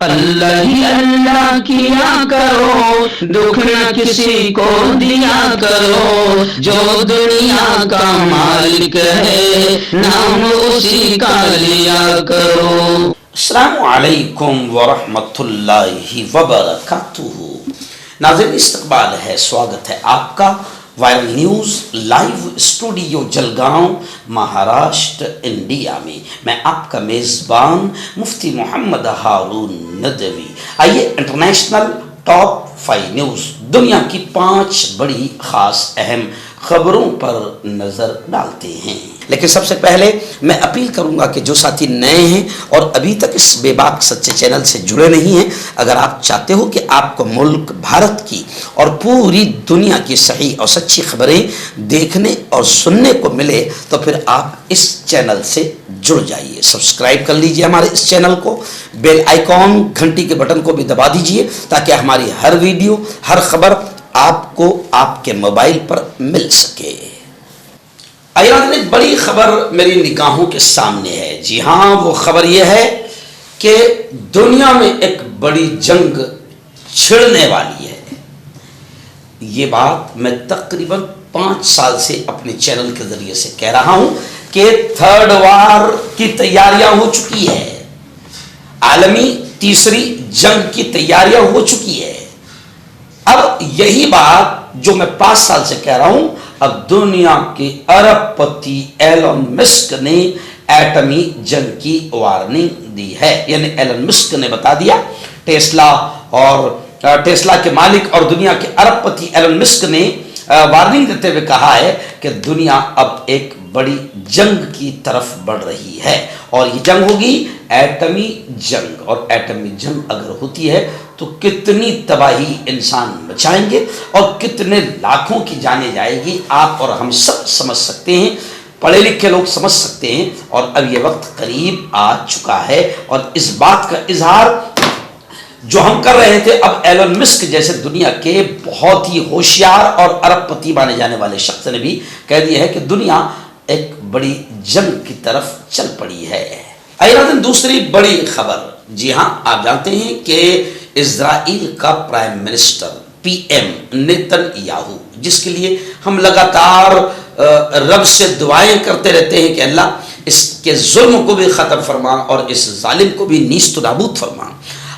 اللہ ہی اللہ کیا کرو، دکھ نہ کسی کو دیا کرو، جو دنیا کا مالک ہے نام اسی کا لیا کرو۔ السلام علیکم ورحمۃ اللہ وبرکاتہ۔ ناظرین استقبال ہے، سواگت ہے آپ کا viral news live studio Jalgaon Maharashtra India میں۔ میں آپ کا میزبان مفتی محمد ہارون ندوی۔ آئیے انٹرنیشنل ٹاپ 5 نیوز، دنیا کی 5 بڑی خاص اہم خبروں پر نظر ڈالتے ہیں۔ لیکن سب سے پہلے میں اپیل کروں گا کہ جو ساتھی نئے ہیں اور ابھی تک اس بے باک سچے چینل سے جڑے نہیں ہیں، اگر آپ چاہتے ہو کہ آپ کو ملک بھارت کی اور پوری دنیا کی صحیح اور سچی خبریں دیکھنے اور سننے کو ملے تو پھر آپ اس چینل سے جڑ جائیے، سبسکرائب کر لیجئے ہمارے اس چینل کو، بیل آئیکن گھنٹی کے بٹن کو بھی دبا دیجئے تاکہ ہماری ہر ویڈیو، ہر خبر آپ کو آپ کے موبائل پر مل سکے۔ ایک بڑی خبر میری نگاہوں کے سامنے ہے۔ جی ہاں، وہ خبر یہ ہے کہ دنیا میں ایک بڑی جنگ چھڑنے والی ہے۔ یہ بات میں تقریباً 5 سال سے اپنے چینل کے ذریعے سے کہہ رہا ہوں کہ تھرڈ وار کی تیاریاں ہو چکی ہے، عالمی تیسری جنگ کی تیاریاں ہو چکی ہے۔ اب یہی بات جو میں 5 سال سے کہہ رہا ہوں، اب دنیا کے ارب پتی ایلن مسک نے ایٹمی جنگ کی وارننگ دی ہے۔ یعنی ایلن مسک نے بتا دیا، ٹیسلا کے مالک اور دنیا کے ارب پتی ایلن مسک نے وارننگ دیتے ہوئے کہا ہے کہ دنیا اب ایک بڑی جنگ کی طرف بڑھ رہی ہے، اور یہ جنگ ہوگی ایٹمی جنگ۔ اور ایٹمی جنگ اگر ہوتی ہے تو کتنی تباہی انسان مچائیں گے اور کتنے لاکھوں کی جانیں جائے گی، آپ اور ہم سب سمجھ سکتے ہیں، پڑھے لکھے لوگ سمجھ سکتے ہیں۔ اور اب یہ وقت قریب آ چکا ہے، اور اس بات کا اظہار جو ہم کر رہے تھے، اب ایلن مسک جیسے دنیا کے بہت ہی ہوشیار اور ارب پتی مانے جانے والے شخص نے بھی کہہ دیا ہے کہ دنیا ایک بڑی جنگ کی طرف چل پڑی ہے۔ دوسری بڑی خبر، جی ہاں، آپ جانتے ہیں کہ اسرائیل کا prime minister PM Nitin Yahoo, جس کے لیے ہم لگاتار رب سے دعائیں کرتے رہتے ہیں کہ اللہ اس کے ظلم کو بھی ختم فرما اور اس ظالم کو بھی نیست و نابود فرما۔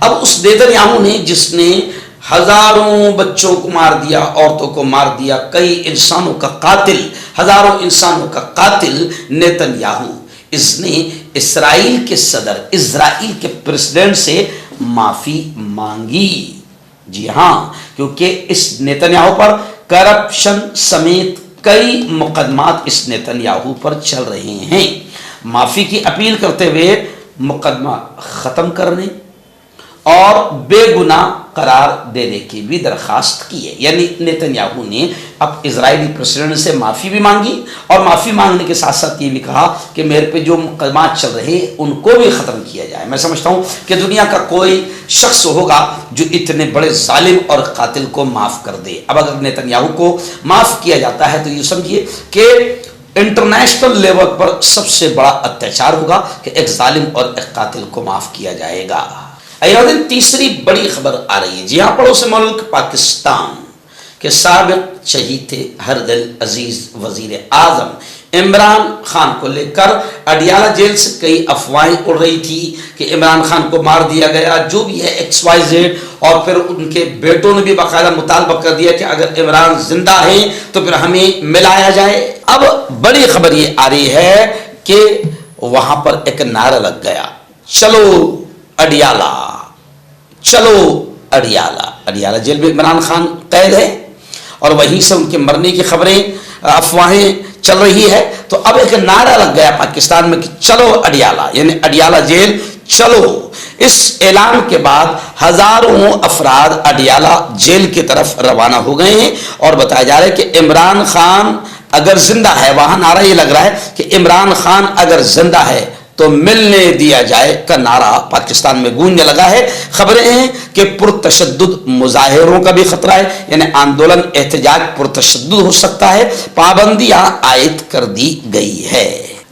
اب اس نیتن یاہو نے، جس نے ہزاروں بچوں کو مار دیا، عورتوں کو مار دیا، کئی انسانوں کا قاتل، ہزاروں انسانوں کا قاتل نیتن یاہو، اس نے اسرائیل کے صدر، اسرائیل کے پریزیڈنٹ سے معافی مانگی۔ جی ہاں، کیونکہ اس نیتن یاہو پر کرپشن سمیت کئی مقدمات اس نیتن یاہو پر چل رہے ہیں۔ معافی کی اپیل کرتے ہوئے مقدمہ ختم کرنے اور بے گناہ قرار دینے کی بھی درخواست کی ہے۔ یعنی نیتن یاہو نے اب اسرائیلی پریزیڈنٹ سے معافی بھی مانگی، اور معافی مانگنے کے ساتھ ساتھ یہ بھی کہا کہ میرے پہ جو مقدمات چل رہے ہیں ان کو بھی ختم کیا جائے۔ میں سمجھتا ہوں کہ دنیا کا کوئی شخص ہوگا جو اتنے بڑے ظالم اور قاتل کو معاف کر دے۔ اب اگر نیتن یاہو کو معاف کیا جاتا ہے تو یہ سمجھیے کہ انٹرنیشنل لیول پر سب سے بڑا اتیاچار ہوگا کہ ایک ظالم اور ایک قاتل کو معاف کیا جائے گا۔ تیسری بڑی خبر آ رہی ہے، جی ہاں، پڑوس ملک پاکستان کے سابق شہید ہردل عزیز وزیر اعظم عمران خان کو لے کر اڈیالہ جیل سے کئی افواہیں اڑ رہی تھی کہ عمران خان کو مار دیا گیا، جو بھی ہے XYZ، اور پھر ان کے بیٹوں نے بھی باقاعدہ مطالبہ کر دیا کہ اگر عمران زندہ ہیں تو پھر ہمیں ملایا جائے۔ اب بڑی خبر یہ آ رہی ہے کہ وہاں پر ایک نعرہ لگ گیا، چلو اڈیالہ، چلو اڈیالہ۔ اڈیالہ جیل میں عمران خان قید ہے اور وہیں سے ان کے مرنے کی خبریں، افواہیں چل رہی ہے، تو اب ایک نعرہ لگ گیا پاکستان میں کہ چلو اڈیالہ، یعنی اڈیالہ جیل چلو۔ اس اعلان کے بعد ہزاروں افراد اڈیالہ جیل کی طرف روانہ ہو گئے ہیں، اور بتایا جا رہا ہے کہ عمران خان اگر زندہ ہے، وہاں نعرہ یہ لگ رہا ہے کہ عمران خان اگر زندہ ہے تو ملنے دیا جائے کا نعرہ پاکستان میں گونجنے لگا ہے۔ خبریں ہیں کہ پرتشدد مظاہروں کا بھی خطرہ ہے، یعنی آندولن احتجاج پرتشدد ہو سکتا ہے، پابندیاں عائد کر دی گئی ہے۔